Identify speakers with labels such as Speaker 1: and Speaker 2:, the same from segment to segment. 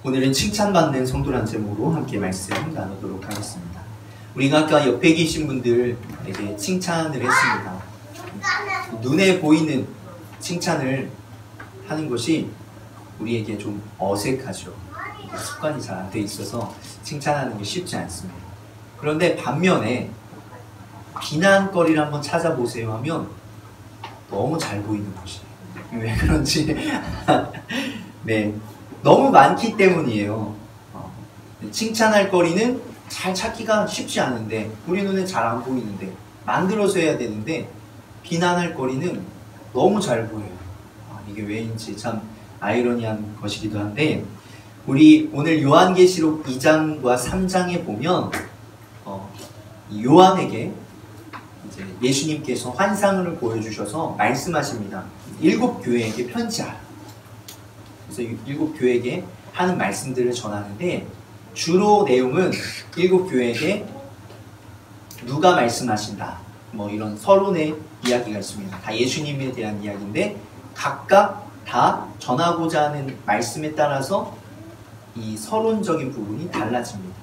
Speaker 1: 오늘은 칭찬받는 성도란 제목으로 함께 말씀 나누도록 하겠습니다. 우리가 아까 옆에 계신 분들에게 칭찬을 했습니다. 눈에 보이는 칭찬을 하는 것이 우리에게 좀 어색하죠. 습관이 잘 안 돼 있어서 칭찬하는 게 쉽지 않습니다. 그런데 반면에 비난거리를 한번 찾아보세요 하면 너무 잘 보이는 것이에요. 왜 그런지 네, 너무 많기 때문이에요. 칭찬할 거리는 잘 찾기가 쉽지 않은데 우리 눈에 잘 안 보이는데 만들어서 해야 되는데 비난할 거리는 너무 잘 보여요. 이게 왜인지 참 아이러니한 것이기도 한데 우리 오늘 요한계시록 2장과 3장에 보면 요한에게 이제 예수님께서 환상을 보여주셔서 말씀하십니다. 7교회에게 편지하라. 그래서 7교회에게 하는 말씀들을 전하는데 주로 내용은 7교회에게 누가 말씀하신다 뭐 이런 서론의 이야기가 있습니다. 다 예수님에 대한 이야기인데 각각 다 전하고자 하는 말씀에 따라서 이 서론적인 부분이 달라집니다.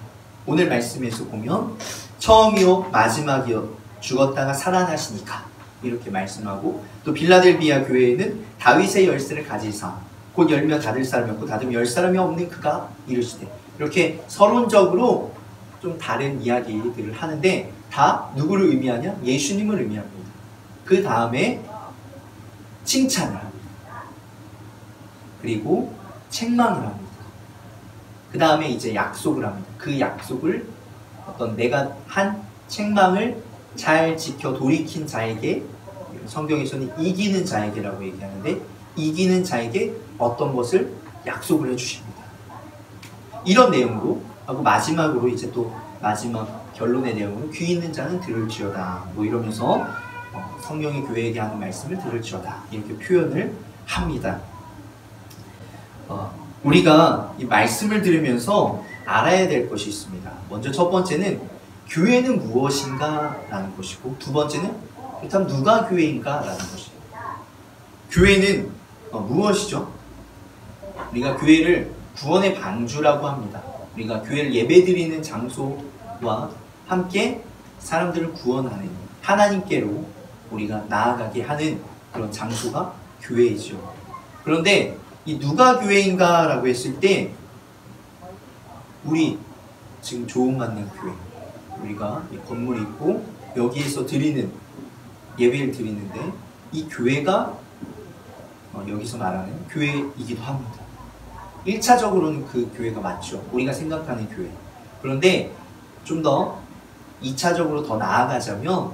Speaker 1: 오늘 말씀에서 보면 처음이요 마지막이요 죽었다가 살아나시니까 이렇게 말씀하고, 또 빌라델비아 교회에는 다윗의 열쇠를 가지사 곧 열면 닫을 사람이 없고 닫으면 열 사람이 없는 그가 이르시되, 이렇게 서론적으로 좀 다른 이야기들을 하는데 다 누구를 의미하냐? 예수님을 의미합니다. 그 다음에 칭찬을 합니다. 그리고 책망을 합니다. 그 다음에 이제 약속을 합니다. 그 약속을 어떤 내가 한 책망을 잘 지켜 돌이킨 자에게, 성경에서는 이기는 자에게라고 얘기하는데 이기는 자에게 어떤 것을 약속을 해주십니다. 이런 내용으로 하고 마지막으로 이제 또 마지막 결론의 내용으로 귀 있는 자는 들을지어다 뭐 이러면서 성령이 교회에게 하는 말씀을 들을지어다 이렇게 표현을 합니다. 우리가 이 말씀을 들으면서 알아야 될 것이 있습니다. 먼저 첫 번째는 교회는 무엇인가 라는 것이고, 두 번째는 그렇다면 누가 교회인가 라는 것이에요. 교회는 무엇이죠? 우리가 교회를 구원의 방주라고 합니다. 우리가 교회를 예배드리는 장소와 함께 사람들을 구원하는 하나님께로 우리가 나아가게 하는 그런 장소가 교회이죠. 그런데 이 누가 교회인가 라고 했을 때 우리 지금 좋은 만남 교회, 우리가 이 건물이 있고 여기에서 드리는 예배를 드리는데 이 교회가 여기서 말하는 교회이기도 합니다. 1차적으로는 그 교회가 맞죠. 우리가 생각하는 교회. 그런데 좀 더 2차적으로 더 나아가자면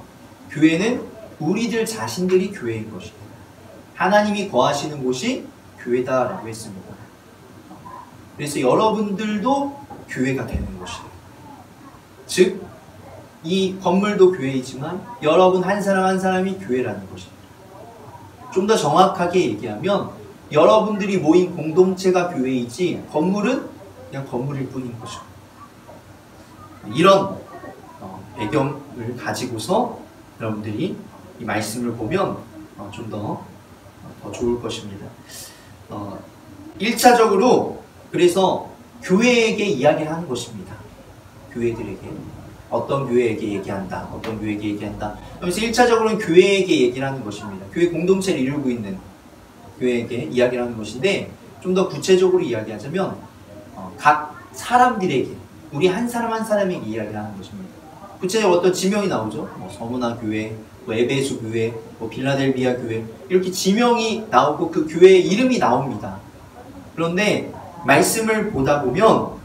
Speaker 1: 교회는 우리들 자신들이 교회인 것입니다. 하나님이 거하시는 곳이 교회다라고 했습니다. 그래서 여러분들도 교회가 되는 것이에요. 즉, 이 건물도 교회이지만 여러분 한 사람 한 사람이 교회라는 것입니다. 좀 더 정확하게 얘기하면 여러분들이 모인 공동체가 교회이지 건물은 그냥 건물일 뿐인 거죠. 이런 배경을 가지고서 여러분들이 이 말씀을 보면 좀 더 좋을 것입니다. 1차적으로 그래서 교회에게 이야기를 하는 것입니다. 교회들에게. 어떤 교회에게 얘기한다. 어떤 교회에게 얘기한다. 그래서 1차적으로는 교회에게 얘기를 하는 것입니다. 교회 공동체를 이루고 있는 교회에게 이야기를 하는 것인데, 좀 더 구체적으로 이야기하자면 각 사람들에게, 우리 한 사람 한 사람에게 이야기를 하는 것입니다. 구체적으로 어떤 지명이 나오죠. 뭐 서문화 교회, 뭐 에베소 교회, 뭐 빌라델비아 교회, 이렇게 지명이 나오고 그 교회의 이름이 나옵니다. 그런데 말씀을 보다 보면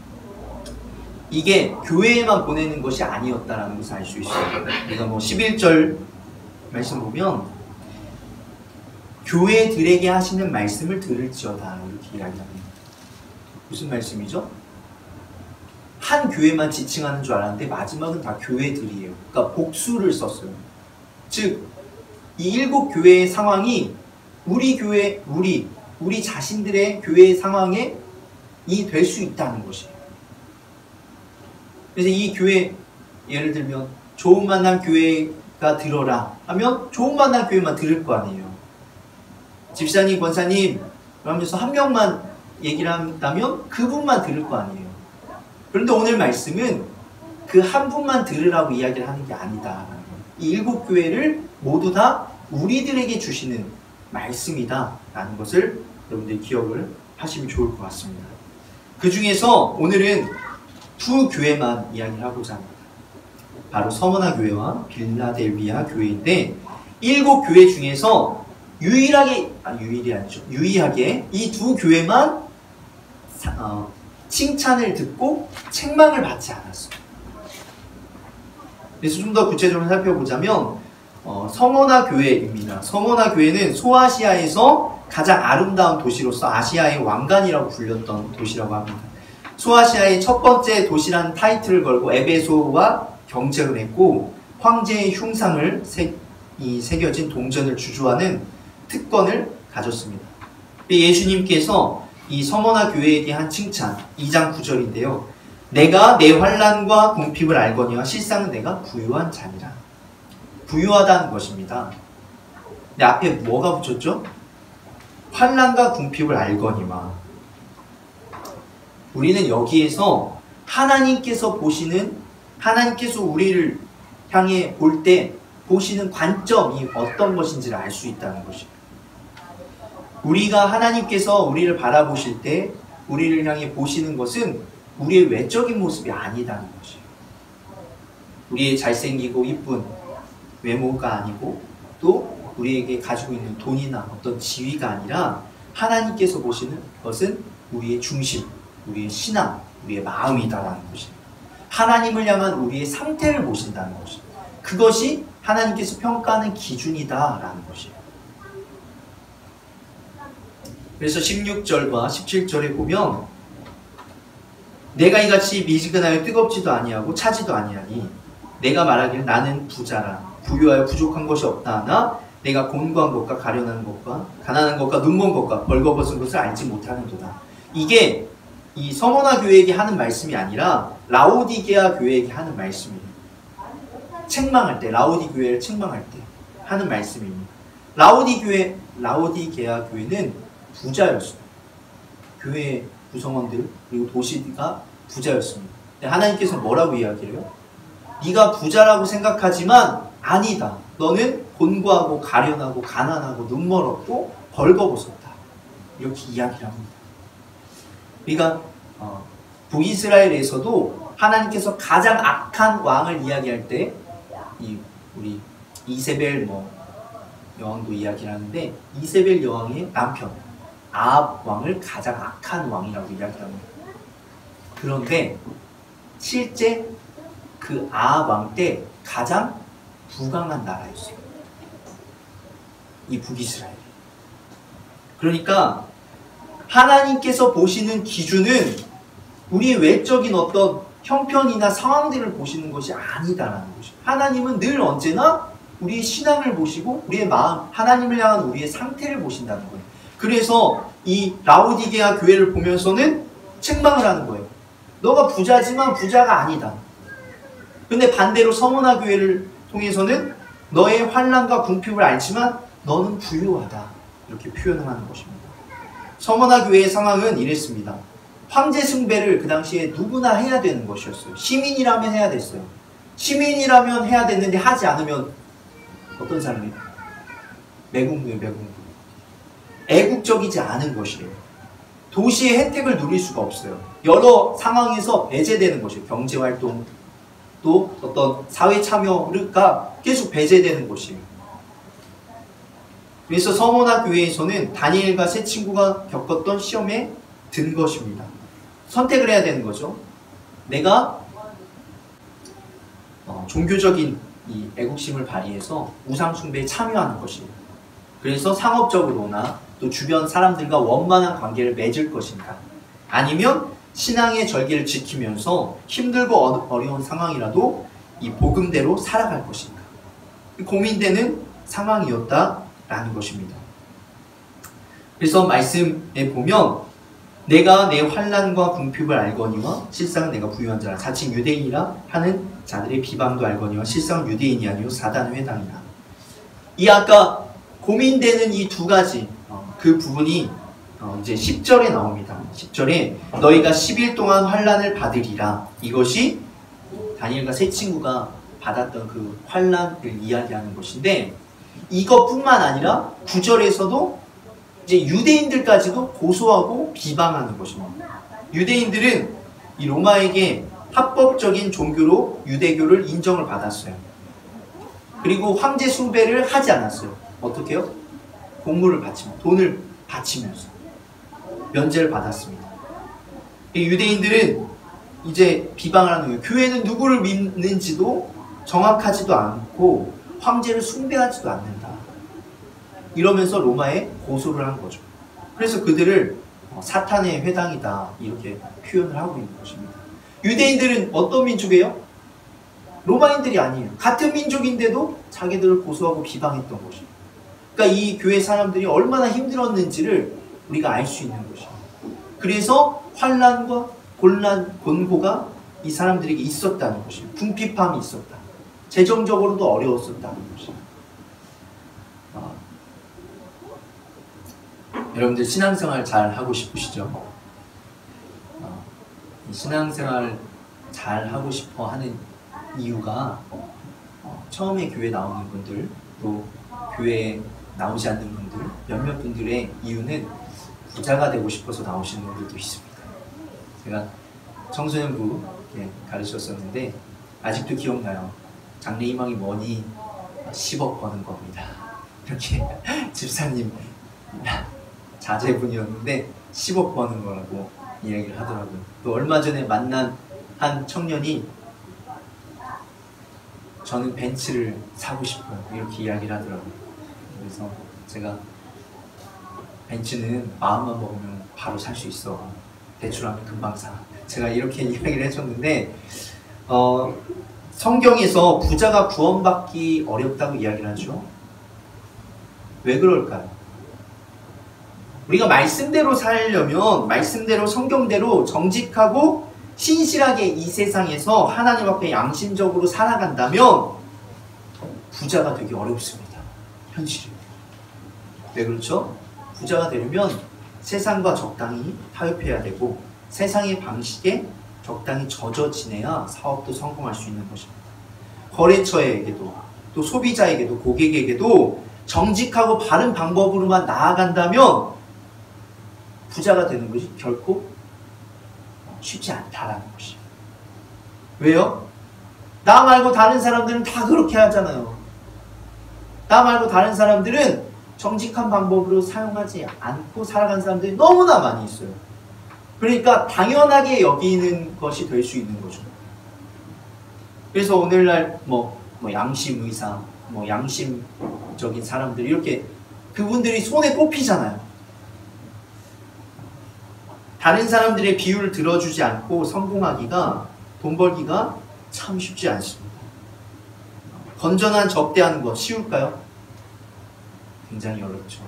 Speaker 1: 이게 교회에만 보내는 것이 아니었다라는 것을 알 수 있어요. 그래서 뭐 11절 말씀 보면 교회들에게 하시는 말씀을 들을지어다 이렇게 이야기합니다. 무슨 말씀이죠? 한 교회만 지칭하는 줄 알았는데 마지막은 다 교회들이에요. 그러니까 복수를 썼어요. 즉, 이 7교회의 상황이 우리 교회, 우리 자신들의 교회의 상황에 될 수 있다는 것이에요. 그래서 이 교회, 예를 들면 좋은 만남 교회가 들어라 하면 좋은 만남 교회만 들을 거 아니에요. 집사님, 권사님 그러면서 한 명만 얘기를 한다면 그분만 들을 거 아니에요. 그런데 오늘 말씀은 그 한 분만 들으라고 이야기를 하는 게 아니다. 이 일곱 교회를 모두 다 우리들에게 주시는 말씀이다 라는 것을 여러분들이 기억을 하시면 좋을 것 같습니다. 그 중에서 오늘은 두 교회만 이야기를 하고자 합니다. 바로 서머나 교회와 빌라델비아 교회인데, 일곱 교회 중에서 유일하게 이 두 교회만 칭찬을 듣고 책망을 받지 않았어요. 그래서 좀 더 구체적으로 살펴보자면 서머나 교회입니다. 서머나 교회는 소아시아에서 가장 아름다운 도시로서 아시아의 왕관이라고 불렸던 도시라고 합니다. 소아시아의 첫 번째 도시라는 타이틀을 걸고 에베소와 경쟁을 했고, 황제의 흉상을 새겨진 동전을 주조하는 특권을 가졌습니다. 예수님께서 이 서머나 교회에게 한 칭찬 2장 9절인데요. 내가 내 환난과 궁핍을 알거니와 실상은 내가 부유한 자니라. 부유하다는 것입니다. 근데 앞에 뭐가 붙였죠? 환난과 궁핍을 알거니와. 우리는 여기에서 하나님께서 우리를 향해 볼 때 보시는 관점이 어떤 것인지를 알 수 있다는 것이에요. 우리가 하나님께서 우리를 바라보실 때 우리를 향해 보시는 것은 우리의 외적인 모습이 아니다는 것이에요. 우리의 잘생기고 이쁜 외모가 아니고, 또 우리에게 가지고 있는 돈이나 어떤 지위가 아니라 하나님께서 보시는 것은 우리의 중심, 우리의 신앙, 우리의 마음이다라는 것입니다. 하나님을 향한 우리의 상태를 보신다는 것입니다. 그것이 하나님께서 평가하는 기준이다라는 것이에요. 그래서 16절과 17절에 보면 내가 이같이 미지근하여 뜨겁지도 아니하고 차지도 아니하니 내가 말하기를 나는 부자라 부유하여 부족한 것이 없다 하나 내가 곤고한 것과 가련한 것과 가난한 것과 눈먼 것과 벌거벗은 것을 알지 못하는도다. 이게 이 서머나 교회에게 하는 말씀이 아니라 라오디게아 교회에게 하는 말씀이에요. 책망할 때, 라오디 교회를 책망할 때 하는 말씀입니다. 라오디게아 교회는 부자였어요. 교회 구성원들 그리고 도시가 부자였습니다. 하나님께서 뭐라고 이야기해요? 네가 부자라고 생각하지만 아니다. 너는 곤고하고 가련하고 가난하고 눈멀었고 벌거벗었다. 이렇게 이야기를 합니다. 그러니까 북이스라엘에서도 하나님께서 가장 악한 왕을 이야기할 때 우리 이세벨 여왕도 이야기를 하는데, 이세벨 여왕의 남편 아합 왕을 가장 악한 왕이라고 이야기합니다. 그런데 실제 그 아합 왕 때 가장 부강한 나라였어요. 이 북이스라엘. 그러니까 하나님께서 보시는 기준은 우리의 외적인 어떤 형편이나 상황들을 보시는 것이 아니다라는 것이죠. 하나님은 늘 언제나 우리의 신앙을 보시고 우리의 마음, 하나님을 향한 우리의 상태를 보신다는 거예요. 그래서 이 라오디게아 교회를 보면서는 책망을 하는 거예요. 너가 부자지만 부자가 아니다. 근데 반대로 서머나 교회를 통해서는 너의 환난과 궁핍을 알지만 너는 부유하다. 이렇게 표현을 하는 것입니다. 서머나 교회의 상황은 이랬습니다. 황제 숭배를 그 당시에 누구나 해야 되는 것이었어요. 시민이라면 해야 됐어요. 시민이라면 해야 됐는데 하지 않으면 어떤 사람이에요? 매국노예요, 매국노. 애국적이지 않은 것이에요. 도시의 혜택을 누릴 수가 없어요. 여러 상황에서 배제되는 것이에요. 경제활동, 또 어떤 사회 참여가 계속 배제되는 것이에요. 그래서 서머나 교회에서는 다니엘과 세 친구가 겪었던 시험에 든 것입니다. 선택을 해야 되는 거죠. 내가 종교적인 이 애국심을 발휘해서 우상 숭배에 참여하는 것입니다. 그래서 상업적으로나 또 주변 사람들과 원만한 관계를 맺을 것인가, 아니면 신앙의 절개를 지키면서 힘들고 어려운 상황이라도 이 복음대로 살아갈 것인가, 고민되는 상황이었다라는 것입니다. 그래서 말씀에 보면 내가 내 환난과 궁핍을 알거니와 실상은 내가 부유한 자라. 자칭 유대인이라 하는 자들의 비방도 알거니와 실상은 유대인이 아니요 사단의 회당이라. 이 아까 고민되는 이 두 가지 그 부분이 이제 10절에 나옵니다. 10절에 너희가 10일 동안 환난을 받으리라. 이것이 다니엘과 세 친구가 받았던 그 환난을 이야기하는 것인데, 이것뿐만 아니라 9절에서도 이제 유대인들까지도 고소하고 비방하는 것입니다. 유대인들은 이 로마에게 합법적인 종교로 유대교를 인정을 받았어요. 그리고 황제 숭배를 하지 않았어요. 어떻게요? 공물을 바치며, 돈을 바치면서 면제를 받았습니다. 유대인들은 이제 비방을 하는 거예요. 교회는 누구를 믿는지도 정확하지도 않고 황제를 숭배하지도 않는다. 이러면서 로마에 고소를 한 거죠. 그래서 그들을 사탄의 회당이다 이렇게 표현을 하고 있는 것입니다. 유대인들은 어떤 민족이에요? 로마인들이 아니에요. 같은 민족인데도 자기들을 고소하고 비방했던 것이에요. 그러니까 이 교회 사람들이 얼마나 힘들었는지를 우리가 알 수 있는 것이에요. 그래서 환난과 곤고가 이 사람들에게 있었다는 것이에요. 궁핍함이 있었다. 재정적으로도 어려웠었다는 것이에요. 여러분들 신앙생활 잘 하고 싶으시죠? 신앙생활 잘 하고 싶어 하는 이유가 처음에 교회 나오는 분들, 또 교회에 나오지 않는 분들, 몇몇 분들의 이유는 부자가 되고 싶어서 나오시는 분들도 있습니다. 제가 청소년부 가르쳤었는데 아직도 기억나요. 장래 희망이 뭐니? 10억 버는 겁니다. 이렇게 집사님 자제분이었는데 10억 버는 거라고 이야기를 하더라고요. 또 얼마 전에 만난 한 청년이 저는 벤츠를 사고 싶어요. 이렇게 이야기를 하더라고요. 그래서 제가 벤츠는 마음만 먹으면 바로 살 수 있어. 대출하면 금방 사. 제가 이렇게 이야기를 해줬는데 성경에서 부자가 구원받기 어렵다고 이야기를 하죠. 왜 그럴까요? 우리가 말씀대로 살려면 말씀대로 성경대로 정직하고 신실하게 이 세상에서 하나님 앞에 양심적으로 살아간다면 부자가 되기 어렵습니다. 현실이. 왜 그렇죠? 부자가 되려면 세상과 적당히 타협해야 되고 세상의 방식에 적당히 젖어 지내야 사업도 성공할 수 있는 것입니다. 거래처에게도 또 소비자에게도 고객에게도 정직하고 바른 방법으로만 나아간다면 부자가 되는 것이 결코 쉽지 않다라는 것이에요. 왜요? 나 말고 다른 사람들은 다 그렇게 하잖아요. 나 말고 다른 사람들은 정직한 방법으로 사용하지 않고 살아가는 사람들이 너무나 많이 있어요. 그러니까 당연하게 여기는 것이 될 수 있는 거죠. 그래서 오늘날 양심 의사, 양심적인 사람들 이렇게 그분들이 손에 꼽히잖아요. 다른 사람들의 비유를 들어주지 않고 성공하기가, 돈 벌기가 참 쉽지 않습니다. 건전한 접대하는 것 쉬울까요? 굉장히 어렵죠.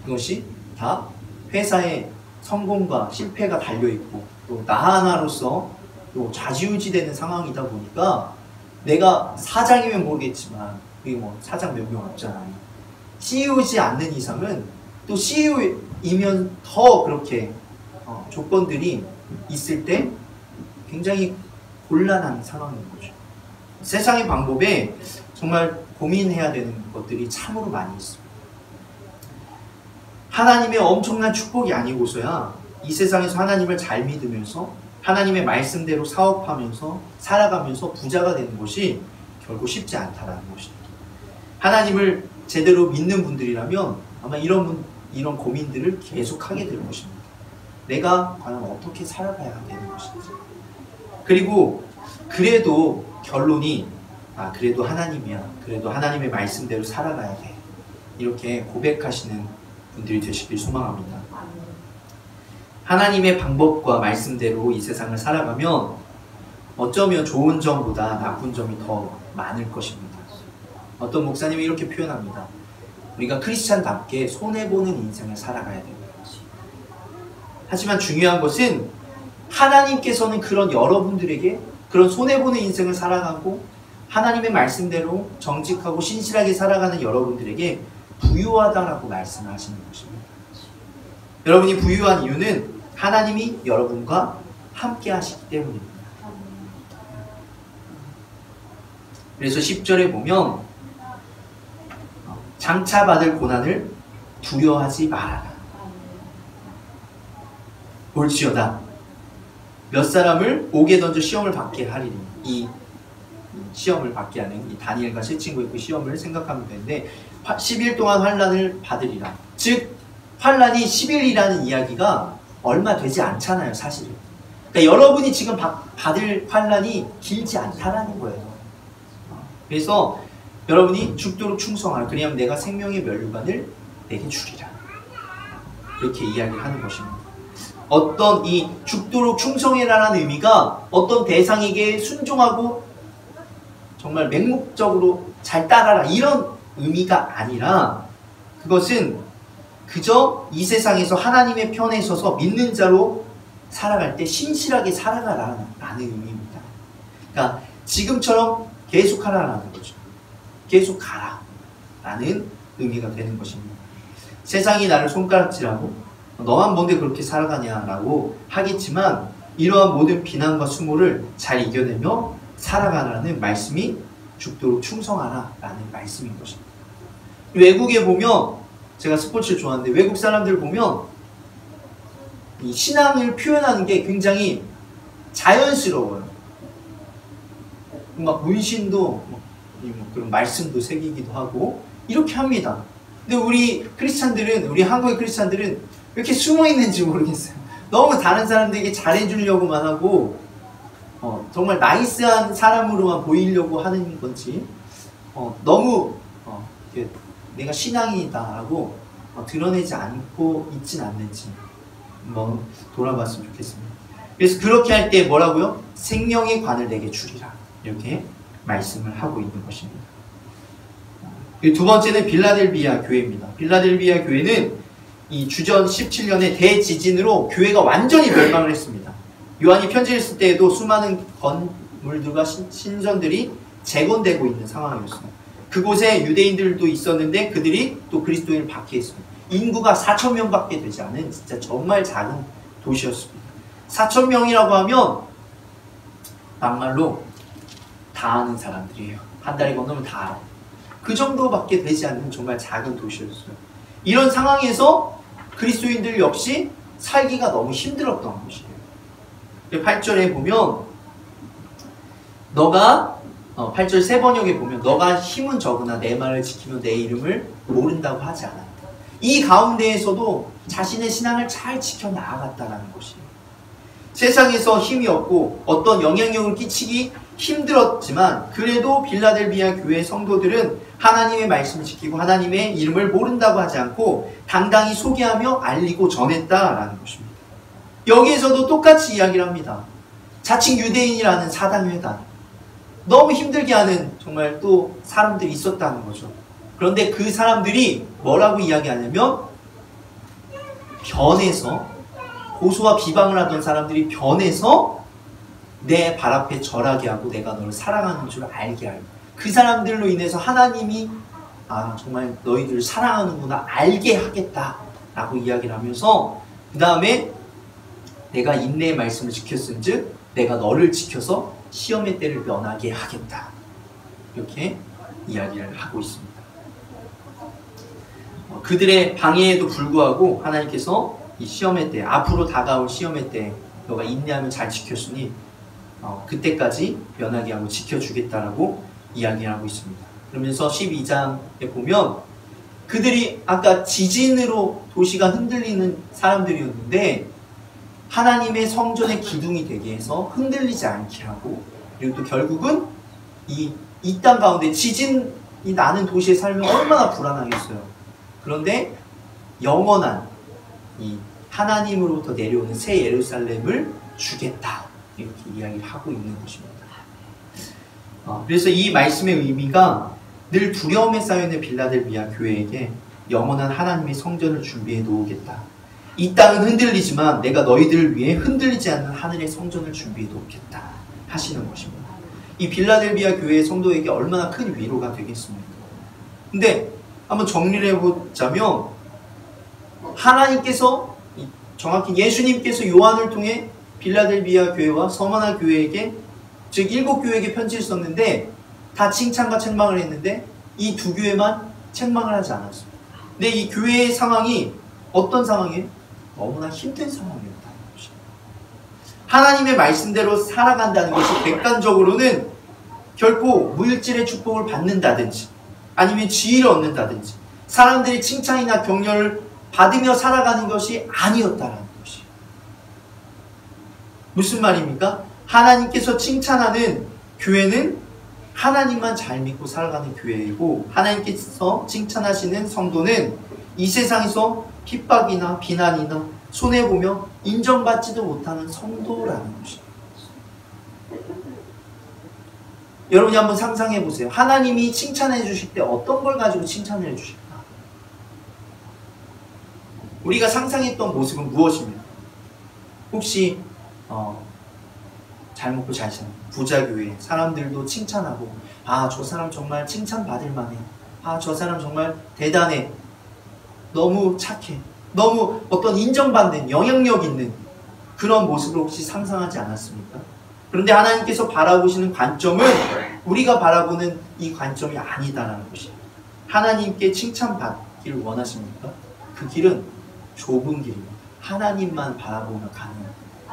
Speaker 1: 그것이 다 회사의 성공과 실패가 달려있고 또 나 하나로서 또 좌지우지되는 상황이다 보니까 내가 사장이면 모르겠지만 그게 사장 몇 명 없잖아요. CEO지 않는 이상은 또 CEO이면 더 그렇게 조건들이 있을 때 굉장히 곤란한 상황인 거죠. 세상의 방법에 정말 고민해야 되는 것들이 참으로 많이 있습니다. 하나님의 엄청난 축복이 아니고서야 이 세상에서 하나님을 잘 믿으면서 하나님의 말씀대로 사업하면서 살아가면서 부자가 되는 것이 결코 쉽지 않다라는 것입니다. 하나님을 제대로 믿는 분들이라면 아마 이런 고민들을 계속하게 될 것입니다. 내가 과연 어떻게 살아가야 되는 것인지. 그리고 그래도 결론이 그래도 하나님이야. 그래도 하나님의 말씀대로 살아가야 돼. 이렇게 고백하시는 분들이 되시길 소망합니다. 하나님의 방법과 말씀대로 이 세상을 살아가면 어쩌면 좋은 점보다 나쁜 점이 더 많을 것입니다. 어떤 목사님이 이렇게 표현합니다. 우리가 크리스찬답게 손해보는 인생을 살아가야 됩니다. 하지만 중요한 것은 하나님께서는 그런 여러분들에게 그런 손해보는 인생을 살아가고 하나님의 말씀대로 정직하고 신실하게 살아가는 여러분들에게 부유하다라고 말씀을 하시는 것입니다. 여러분이 부유한 이유는 하나님이 여러분과 함께 하시기 때문입니다. 그래서 10절에 보면 장차 받을 고난을 두려워하지 말아라. 볼지어다 몇 사람을 옥에 던져 시험을 받게 하리니. 이 시험을 받게 하는 이 다니엘과 세 친구의 그 시험을 생각하면 되는데 10일 동안 환난을 받으리라. 즉 환난이 10일이라는 이야기가 얼마 되지 않잖아요, 사실은. 그러니까 여러분이 지금 받을 환난이 길지 않다라는 거예요. 그래서 여러분이 죽도록 충성하라. 그리하면 내가 생명의 면류관을 내게 주리라. 이렇게 이야기를 하는 것입니다. 어떤 이 죽도록 충성해라라는 의미가 어떤 대상에게 순종하고 정말 맹목적으로 잘 따라라 이런 의미가 아니라 그것은 그저 이 세상에서 하나님의 편에 서서 믿는 자로 살아갈 때 신실하게 살아가라는 의미입니다. 그러니까 지금처럼 계속 하라라는 거죠. 계속 가라 라는 의미가 되는 것입니다. 세상이 나를 손가락질하고 너만 뭔데 그렇게 살아가냐라고 하겠지만 이러한 모든 비난과 수모를 잘 이겨내며 살아가라는 말씀이 죽도록 충성하라 라는 말씀인 것입니다. 외국에 보면 제가 스포츠를 좋아하는데 외국 사람들 보면 이 신앙을 표현하는 게 굉장히 자연스러워요. 막 문신도 그런 말씀도 새기기도 하고 이렇게 합니다. 근데 우리 크리스찬들은, 우리 한국의 크리스찬들은 왜 이렇게 숨어 있는지 모르겠어요. 너무 다른 사람들에게 잘해주려고만 하고 정말 나이스한 사람으로만 보이려고 하는 건지 너무 내가 신앙이다라고 드러내지 않고 있진 않는지 한번 돌아봤으면 좋겠습니다. 그래서 그렇게 할 때 뭐라고요? 생명의 관을 내게 주리라 이렇게 말씀을 하고 있는 것입니다. 두 번째는 빌라델비아 교회입니다. 빌라델비아 교회는 이 주전 17년에 대지진으로 교회가 완전히 멸망을 했습니다. 요한이 편지를 쓸 때에도 수많은 건물들과 신전들이 재건되고 있는 상황이었습니다. 그곳에 유대인들도 있었는데 그들이 또 그리스도인을 박해했습니다. 인구가 4,000명밖에 되지 않은 진짜 정말 작은 도시였습니다. 4,000명이라고 하면 막말로 다 아는 사람들이에요. 한 달이 건너면 다 알아요. 그 정도밖에 되지 않는 정말 작은 도시였어요. 이런 상황에서 그리스도인들 역시 살기가 너무 힘들었던 것이에요. 8절에 보면 너가 8절 세 번역에 보면 너가 힘은 적으나 내 말을 지키며 내 이름을 모른다고 하지 않았다. 이 가운데에서도 자신의 신앙을 잘 지켜나갔다는 것이에요. 세상에서 힘이 없고 어떤 영향력을 끼치기 힘들었지만 그래도 빌라델비아 교회 성도들은 하나님의 말씀을 지키고 하나님의 이름을 모른다고 하지 않고 당당히 소개하며 알리고 전했다라는 것입니다. 여기에서도 똑같이 이야기를 합니다. 자칭 유대인이라는 사단회다. 너무 힘들게 하는 정말 또 사람들이 있었다는 거죠. 그런데 그 사람들이 뭐라고 이야기하냐면 변해서 고소와 비방을 하던 사람들이 변해서 내 발 앞에 절하게 하고 내가 너를 사랑하는 줄 알게 하고 그 사람들로 인해서 하나님이 정말 너희들을 사랑하는구나 알게 하겠다라고 이야기를 하면서 그 다음에 내가 인내의 말씀을 지켰은즉 내가 너를 지켜서 시험의 때를 면하게 하겠다 이렇게 이야기를 하고 있습니다. 그들의 방해에도 불구하고 하나님께서 이 시험의 때 앞으로 다가올 시험의 때 너가 인내하면 잘 지켰으니 그때까지 면하게 하고 지켜주겠다라고 이야기하고 있습니다. 그러면서 12장에 보면 그들이 아까 지진으로 도시가 흔들리는 사람들이었는데 하나님의 성전의 기둥이 되게 해서 흔들리지 않게 하고 그리고 또 결국은 이 땅 가운데 지진이 나는 도시에 살면 얼마나 불안하겠어요. 그런데 영원한 이 하나님으로부터 내려오는 새 예루살렘을 주겠다 이렇게 이야기를 하고 있는 것입니다. 그래서 이 말씀의 의미가 늘 두려움에 쌓여있는 빌라델비아 교회에게 영원한 하나님의 성전을 준비해 놓으겠다. 이 땅은 흔들리지만 내가 너희들을 위해 흔들리지 않는 하늘의 성전을 준비해 놓겠다 하시는 것입니다. 이 빌라델비아 교회의 성도에게 얼마나 큰 위로가 되겠습니까? 근데 한번 정리를 해보자면 하나님께서 정확히 예수님께서 요한을 통해 빌라델비아 교회와 서머나 교회에게, 즉 7교회에게 편지를 썼는데 다 칭찬과 책망을 했는데 이 2교회만 책망을 하지 않았습니다. 근데 이 교회의 상황이 어떤 상황이에요? 너무나 힘든 상황이었다는 것이에요. 하나님의 말씀대로 살아간다는 것이 객관적으로는 결코 물질의 축복을 받는다든지 아니면 지위를 얻는다든지 사람들이 칭찬이나 격려를 받으며 살아가는 것이 아니었다는 것이에요. 무슨 말입니까? 하나님께서 칭찬하는 교회는 하나님만 잘 믿고 살아가는 교회이고, 하나님께서 칭찬하시는 성도는 이 세상에서 핍박이나 비난이나 손해보며 인정받지도 못하는 성도라는 것이에요. 여러분이 한번 상상해 보세요. 하나님이 칭찬해 주실 때 어떤 걸 가지고 칭찬을 해 주실까? 우리가 상상했던 모습은 무엇입니까? 혹시 잘 먹고 잘 사는 부자 교회 사람들도 칭찬하고, 아, 저 사람 정말 칭찬받을 만해, 아, 저 사람 정말 대단해, 너무 착해, 너무 어떤 인정받는 영향력 있는 그런 모습을 혹시 상상하지 않았습니까? 그런데 하나님께서 바라보시는 관점은 우리가 바라보는 이 관점이 아니다라는 것이에요. 하나님께 칭찬받기를 원하십니까? 그 길은 좁은 길입니다. 하나님만 바라보며 가는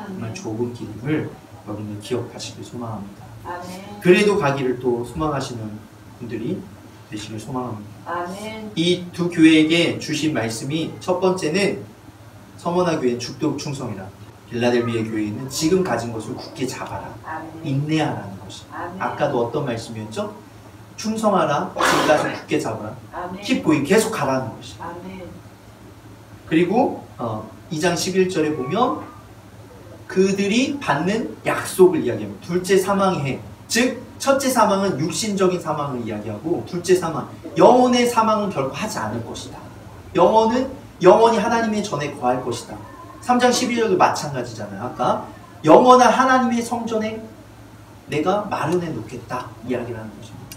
Speaker 1: 정말 좁은 길임을 여러분들 기억하시길 소망합니다.
Speaker 2: 아멘.
Speaker 1: 그래도 가기를 또 소망하시는 분들이 되시길 소망합니다.
Speaker 2: 아멘.
Speaker 1: 이 2교회에게 주신 말씀이, 첫 번째는 서머나 교회는 죽도록 충성이라, 빌라델비아 교회는 지금 가진 것을 굳게 잡아라,
Speaker 2: 아멘.
Speaker 1: 인내하라는 것이.
Speaker 2: 아멘.
Speaker 1: 아까도 어떤 말씀이었죠? 충성하라, 지금까지 굳게 잡아라,
Speaker 2: 아멘.
Speaker 1: keep going, 계속 가라는 것이.
Speaker 2: 아멘.
Speaker 1: 그리고 2장 11절에 보면 그들이 받는 약속을 이야기합니다. 둘째 사망의 해, 즉 첫째 사망은 육신적인 사망을 이야기하고, 둘째 사망, 영혼의 사망은 결코 하지 않을 것이다. 영혼은 영원히 하나님의 전에 거할 것이다. 3장 12절도 마찬가지잖아요. 아까 영원한 하나님의 성전에 내가 마련해 놓겠다 이야기를 하는 것입니다.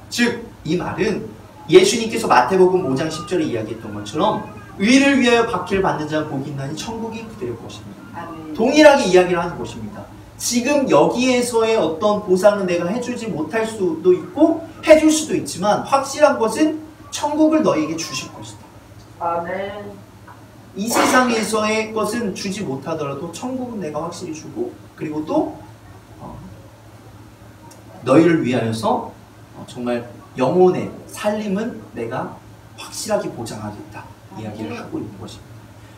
Speaker 1: 즉 이 말은 예수님께서 마태복음 5장 10절에 이야기했던 것처럼 의를 위하여 박해를 받는 자가 복이 있나니 천국이 그들의 것입니다.
Speaker 2: 아멘.
Speaker 1: 동일하게 이야기를 하는 것입니다. 지금 여기에서의 어떤 보상은 내가 해주지 못할 수도 있고 해줄 수도 있지만 확실한 것은 천국을 너희에게 주실 것이다.
Speaker 2: 아멘.
Speaker 1: 이 세상에서의 것은 주지 못하더라도 천국은 내가 확실히 주고, 그리고 또 너희를 위하여서 정말 영혼의 살림은 내가 확실하게 보장하겠다 이야기를 하고 있는 것입니다.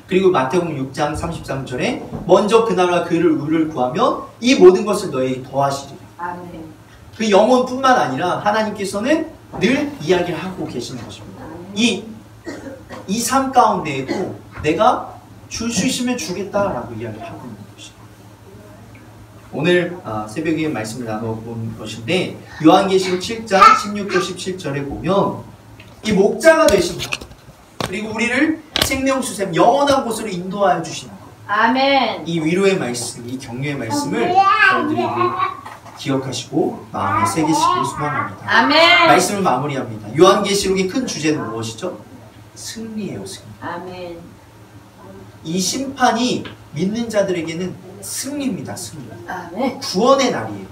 Speaker 1: 그리고 마태복음 6장 33절에 먼저 그 나라와 그를 의를 구하면 이 모든 것을 너희에게 더하시리라.
Speaker 2: 아멘.
Speaker 1: 그 영혼뿐만 아니라 하나님께서는 늘 이야기를 하고 계시는 것입니다. 이 삶 가운데에도 내가 줄 수 있으면 주겠다라고 이야기를 하고 있는 것입니다. 오늘 새벽에 말씀을 나눠본 것인데, 요한계시록 7장 16절 17절에 보면 이 목자가 되신 것, 그리고 우리를 생명수샘 영원한 곳으로 인도하여 주시는 것,
Speaker 2: 아멘.
Speaker 1: 이 위로의 말씀, 이 격려의 말씀을 저희들이 기억하시고 마음에 새기시길 소망합니다.
Speaker 2: 아멘.
Speaker 1: 말씀을 마무리합니다. 요한계시록의 큰 주제는 무엇이죠? 승리예요, 승리.
Speaker 2: 아멘.
Speaker 1: 이 심판이 믿는 자들에게는 승리입니다, 승리.
Speaker 2: 아멘.
Speaker 1: 구원의 날이에요.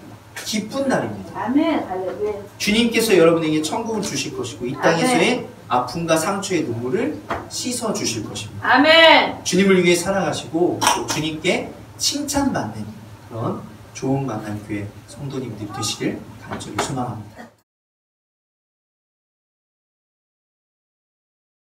Speaker 1: 기쁜 날입니다.
Speaker 2: 아멘. 할렐루야.
Speaker 1: 주님께서 여러분에게 천국을 주실 것이고, 이 땅에서의
Speaker 2: 아멘.
Speaker 1: 아픔과 상처의 눈물을 씻어 주실 것입니다.
Speaker 2: 아멘.
Speaker 1: 주님을 위해 살아가시고 또 주님께 칭찬받는 그런 좋은 만남 교회 성도님들이 되시길 간절히 소망합니다.